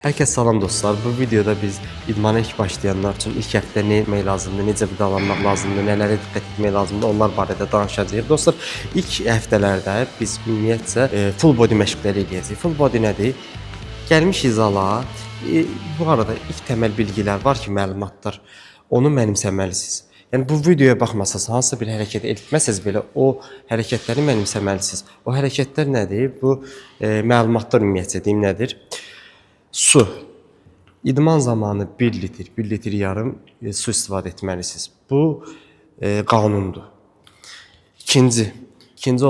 Herkese salam dostlar. Bu videoda biz idmana ilk başlayanlar için ilk həftə nə etmək lazımdır, necə qidalanmaq lazımdır, nələrə diqqət etmək lazımdır, onlar barədə danışacağıq. Dostlar, ilk həftələrdə biz ümumiyyətcə full body məşqləri edəcəyik. Full body nədir? Gəlmişik zala. Bu arada ilk təməl bilgilər var ki, məlumatlar. Onu mənimsəməlisiniz. Yəni bu videoya baxmasanız, hansısa bir hərəkət etməsəz belə o hərəkətləri mənimsəməlisiniz. O hərəkətlər nədir? Bu məlumatlar ümumiyyətcə deyim nədir? Su. İdman zamanı 1 litr, 1 litr yarım su istifadə etməlisiniz. Bu qanundur. İkinci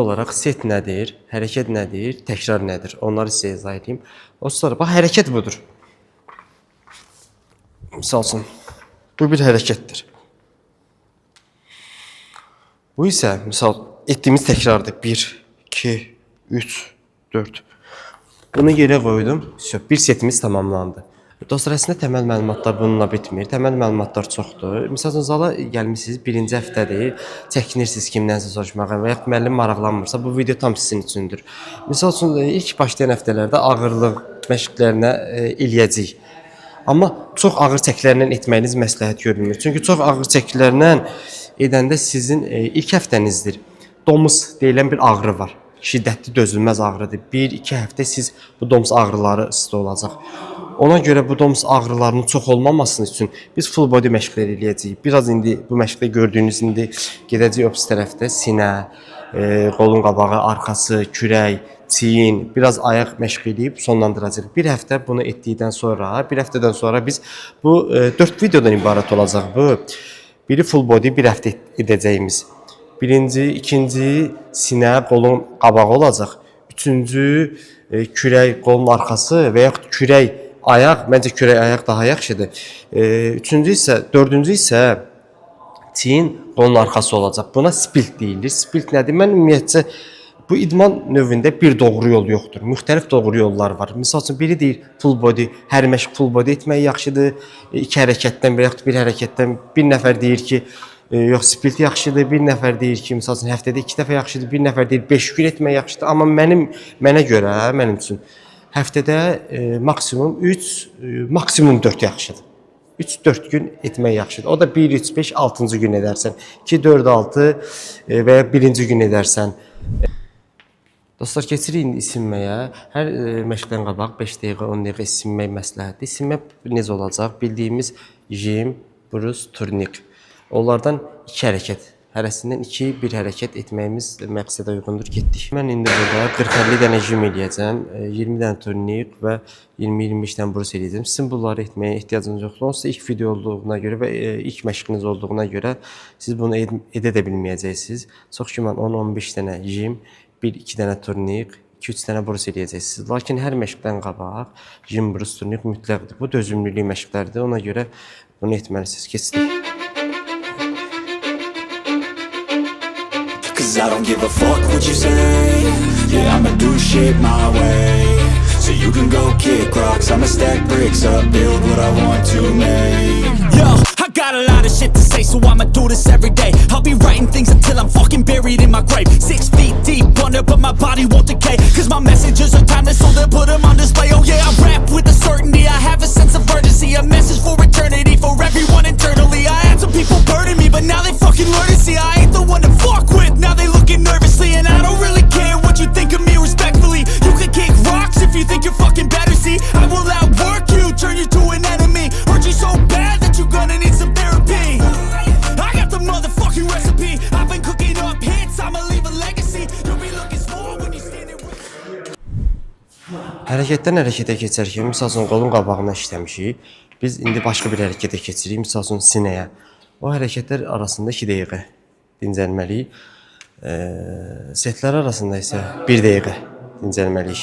olaraq set nədir, hərəkət nədir, təkrar nədir? Onları sizə izah edeyim. Dostlar, bax hərəkət budur. Misal üçün, bu bir hərəkətdir. Bu isə misal etdiyimiz təkrardır. 1, 2, 3, 4. Bunu yerə qoydum. Bir setimiz tamamlandı. Dostlar, əslində təməl məlumatlar bununla bitmir. Təməl məlumatlar çoxdur. Məsələn, zala gəlmisiniz, birinci həftədir, çəkinirsiniz kimdənsə soruşmağa və ya müəllim maraqlanmırsa, bu video tam sizin üçündür. Məsəl üçün, ilk başlayan həftələrdə ağırlıq məşqlərinə eləyəcəyik. Amma çox ağır çəkilərlə etməyiniz məsləhət görülmür. Çünki çox ağır çəkilərlə edəndə sizin ilk həftənizdir. Domuz deyilən bir ağrı var. Şiddətli dözülməz ağrıdır. 1-2 həftə siz bu domuz ağrıları sizdə olacaq. Ona görə bu domuz ağrılarının çox olmaması üçün biz full body məşqləri eləyəcəyik. Biraz indi bu məşqdə gördüyünüz indi gedəcək o pis tərəfdə sinə, qolun qabağı, arxası, kürək, çiyin, biraz ayaq məşq edib sonlandıracağıq. Bir həftə bunu etdikdən sonra, bir həftədən sonra biz bu 4 videodan ibarət olacaq bu. Biri full body bir həftə edəcəyimiz. Birinci, ikinci sinə, qolun qabağı olacaq. Üçüncü kürək, qolun arxası və yaxud kürək, ayaq. Məncə kürək, ayaq daha yaxşıdır. Dördüncü isə çiyin, qolun arxası olacaq. Buna split deyilir. Split nədir? Mən ümumiyyətcə bu idman növündə bir doğru yol yoxdur. Müxtəlif doğru yollar var. Misal üçün biri deyir full body, hər məşq full body etmək yaxşıdır. 2 hərəkətdən və yaxud bir hərəkətdən bir nəfər deyir ki, yox, split yaxşıdır, bir nəfər deyir ki, misal üçün həftədə 2 dəfə yaxşıdır, bir nəfər deyir 5 gün etmək yaxşıdır. Amma mənə görə, mənim üçün həftədə maksimum 3, maksimum 4 yaxşıdır. 3-4 gün etmək yaxşıdır. O da 1, 3, 5, 6-cı gün edərsən. 2, 4, 6 və ya 1-ci gün edərsən. Dostlar, keçirik indi isinməyə. Hər məşqdən qabaq 5 dəqiqə, 10 dəqiqə isinmək məsləhətdir. İsinmə necə olacaq? Bildiyimiz jim, brus, turnik. Onlardan 2 hərəkət, hərəsindən 1 hərəkət etməyimiz məqsədə uyğundur, getdik. Mən indi burada 40-50 dənə jim eləyəcəm, 20 dənə turnik və 20-25 dənə brus eləyəcəm. Sizin bunları etməyə ehtiyacınız yoxdur. Onsuz da ilk video olduğuna görə və ilk məşqiniz olduğuna görə siz bunu edə də bilməyəcəksiniz. Çox güman 10-15 dənə jim, 1-2 dənə turnik, 2-3 dənə brus eləyəcəksiniz. Lakin hər məşqdən qabaq jim, brus, turnik mütləqdir. Bu dözümlülük məşqləridir. Ona görə bunu etməlisiniz. Keçdik. Cause I don't give a fuck what you say. Yeah, I'ma do shit my way. So you can go kick rocks, I'ma stack bricks up, build what I want to make. Yo, I got a lot of shit to say, so I'ma do this every day. I'll be writing things until I'm fucking buried in my grave. 6 feet deep under, but my body won't decay. Cause my messages are timeless, so they'll put them on display. Oh yeah, I rap with a certainty, I have a sense of urgency. A message for eternity, for everyone internally. I had some people burning me, but now they fucking learn to see I ain't the one to fuck with. Now they looking nervously, and I don't really care what you think of me respectfully. You can kick rocks if you think you're fucking better, see. I will outwork you, turn you to an enemy. Hurt you so bad that you're gonna need some therapy. I got the motherfucking recipe. I've been cooking up hits, I'ma leave a legacy. You'll be looking small when you stand it with. Hərəkətdən hərəkətə keçərkən, misal üçün qolun qabağına işləmişik. Biz indi başqa bir hərəkətə keçirik, misal üçün sinəyə. O hərəkətlər arasında 2 dəqiqə dincəlməliyik. Setlər arasında isə 1 dəqiqə dincəlməliyik.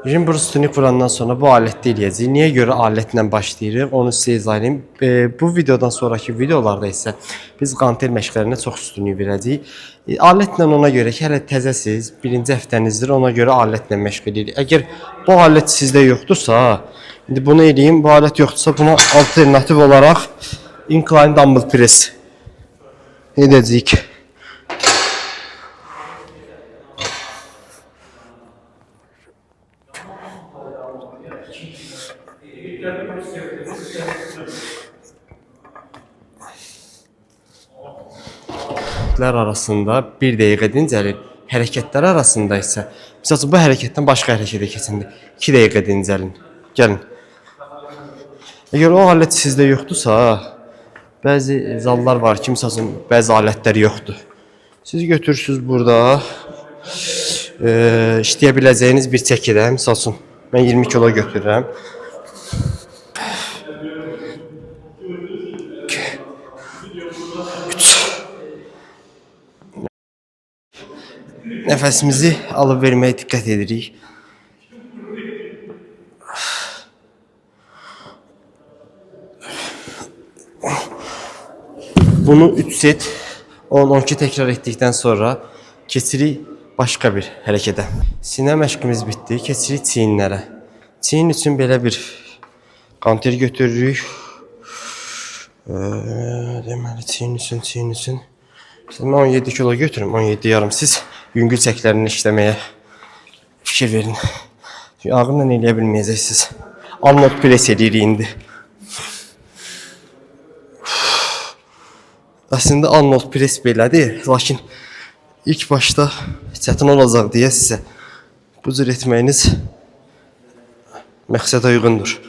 Jim, brus, turnik vurandan sonra bu alətdə eləyəcəyik. Niyə görə alətlə başlayırıq? Onu sizə izah edeyim. Bu videodan sonraki videolarda isə biz qanter məşqlərinə çox üstünlük verəcəyik. Alətlə ona görə ki, hələ təzəsiz, birinci həftənizdir, ona görə alətlə məşq edirik. Əgər bu alət sizdə yoxdursa, indi bunu eləyim, bu alət yoxdursa, buna alternativ olaraq incline dumbbell press edəcəyik. Arasında 1 dəqiqə dincəlir. Hərəkətlər arasında isə məsələn bu hərəkətdən başqa hərəkətə keçindi. 2 dəqiqə dincəlin. Gəlin. Əgər o alət sizdə yoxdursa, bəzi zallar var ki, məsələn bəzi alətlər yoxdur. Siz götürürsüz burada işləyə biləcəyiniz bir çəkidə, məsələn mən 20 kilo götürürəm. Nəfəsimizi alıb verməyə diqqət edirik. Bunu 3 set 10-12 təkrar etdikdən sonra keçirik başqa bir hərəkətə. Sinə məşqimiz bitdi. Keçirik çiyinlərə. Çiyin üçün belə bir qanter götürürük. Deməli çiyin üçün. Mən 17 kilo götürüm, 17 yarım. Siz yüngül çəklərini işləməyə fikir verin. Çünki ağırla eləyə bilməyəcəksiniz. Arnold press edirik indi. Əslində Arnold press belədir, lakin ilk başda çətin olacaq deyə sizə bu cür etməyiniz məqsədə uyğundur.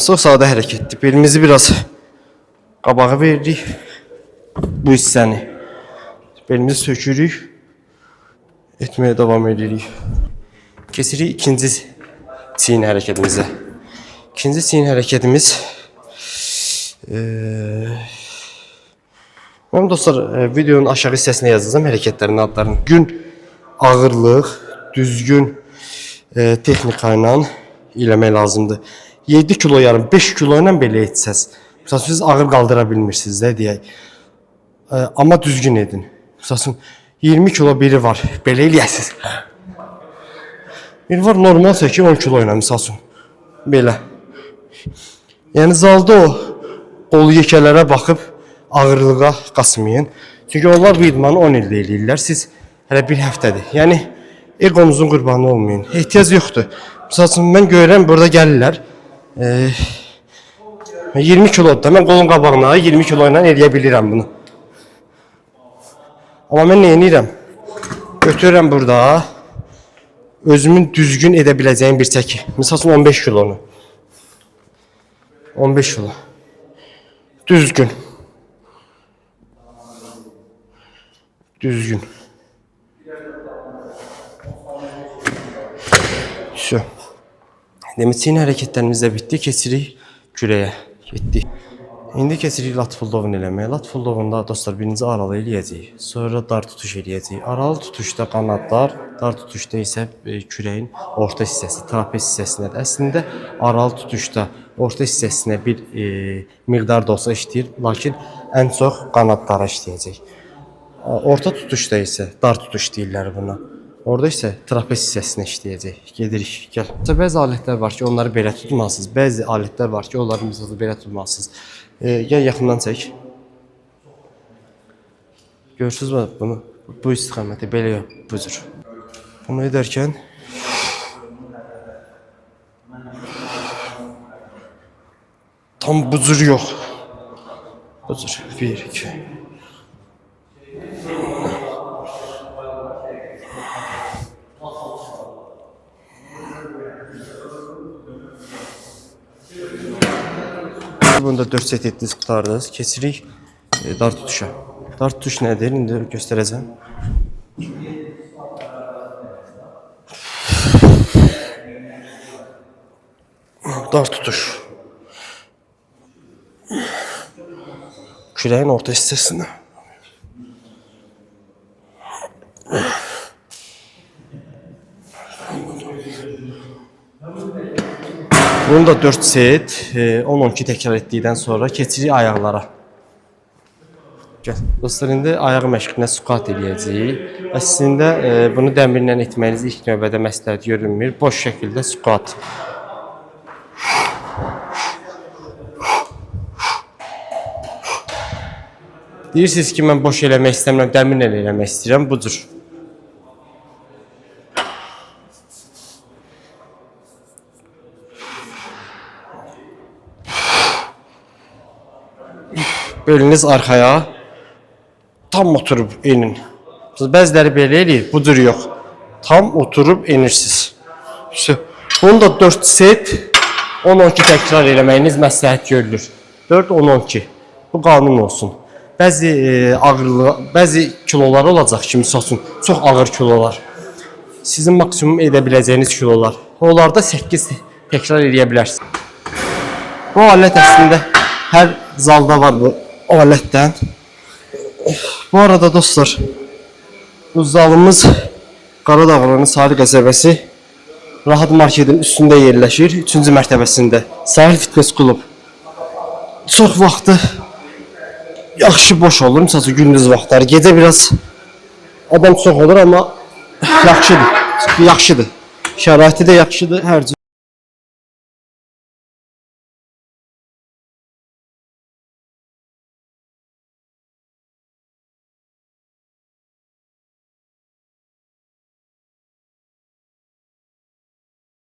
Çox sadə hərəkətdir. Belimizi biraz qabağa veririk. Bu hissəni belimizi sökürük, etməyə davam edirik. Keçirik ikinci çiyin hərəkətimizə. İkinci çiyin hərəkətimiz mən dostlar videonun aşağı hissəsinə yazacağım hərəkətlərin adlarını. Gün ağırlıq, düzgün texnika ilə eləmək lazımdır. 7 kilo yarım, 5 kilo ilə belə etsəz, məsələn siz ağır qaldıra bilmirsiniz də deyək. Amma düzgün edin. Məsələn 20 kilo biri var, belə eləyəsiniz. Biri var normal çəki 10 kilo ilə məsələn. Belə. Yəni zalda o qol yekələrə baxıb ağırlığa qasmayın. Çünki onlar bu idmanı 10 ildə eləyirlər. Siz hələ bir həftədir. Yəni egonuzun qurbanı olmayın. Ehtiyac yoxdur. Məsələn mən görürəm burada gəlirlər. 20 kilodur. Mən qolun qabağına 20 kilo ilə eləyə bilirəm bunu. Amma mən nə edirəm? Götürürəm burada özümün düzgün edə biləcəyim bir çəki. Məsələn 15 kilonu. 15 kilo. Düzgün. Düzgün. Şu. Demək çiyin hərəkətlərimiz də bitdi. Keçirik kürəyə. Getdik. İndi keçirik lat pull-down eləməyə. Lat pull-down'da dostlar birinci aralı eləyəcəyik. Sonra dar tutuş eləyəcəyik. Aralı tutuşda qanadlar, dar tutuşda isə kürəyin orta hissəsi, trapez hissəsinədir. Əslində aralı tutuşda orta hissəsinə bir miqdar da olsa işləyir, lakin ən çox qanadlara işləyəcək. Orta tutuşda isə dar tutuş deyirlər buna. Orada isə trapez hissəsinə işləyəcək. Gedirik, gəl. Bəzi alətlər var ki, onları belə tutmalısınız. Bəzi alətlər var ki, onları misal belə tutmalısınız. Gəl yaxından çək. Görürsünüz mü bunu? Bu istiqaməti belə yox, bu cür. Bunu edərkən tam bu cür yox. Bu cür. 1, 2. Bunda 4 set etdiniz, qutardınız. Keçirik dar tutuşa. Dar tutuş nədir? İndi göstərəcəm. Dar tutuş. Kürəyin orta hissəsinə. Bunu da 4 set 10-12 təkrar etdikdən sonra keçirik ayaqlara. Gəl. Dostlar, indi ayaq məşqinə squat eləyəcəyik. Əslində bunu dəmirlə etməyiniz ilk növbədə məsləhət görünmür. Boş şəkildə squat. Deyirsiniz ki, mən boş eləmək istəmirəm, dəmirlə eləmək istəyirəm, bu cür. beliniz arxaya tam oturub enin. Bəziləri belə eləyir, bu cür yox. Tam oturub enirsiniz. Bunu da 4 set 10-12 təkrar eləməyiniz məsləhət görülür. 4-10-12. Bu qanun olsun. Bəzi ağırlı, bəzi kilolar olacaq ki, misal üçün çox ağır kilolar. Sizin maksimum edə biləcəyiniz kilolar. Onlarda 8 təkrar eləyə bilərsiniz. Bu alət əslində hər zalda var bu alətdən. Bu arada dostlar, bu zalımız Qaradağların Sarı qəsəbəsi Rahat Marketin üstündə yerləşir, 3-cü mərtəbəsində. Sahil Fitness Klub. Çox vaxtı yaxşı boş olur, məsələn gündüz vaxtları. Gecə biraz adam çox olur, amma yaxşıdır. Yaxşıdır. Şəraiti də yaxşıdır, hər cür.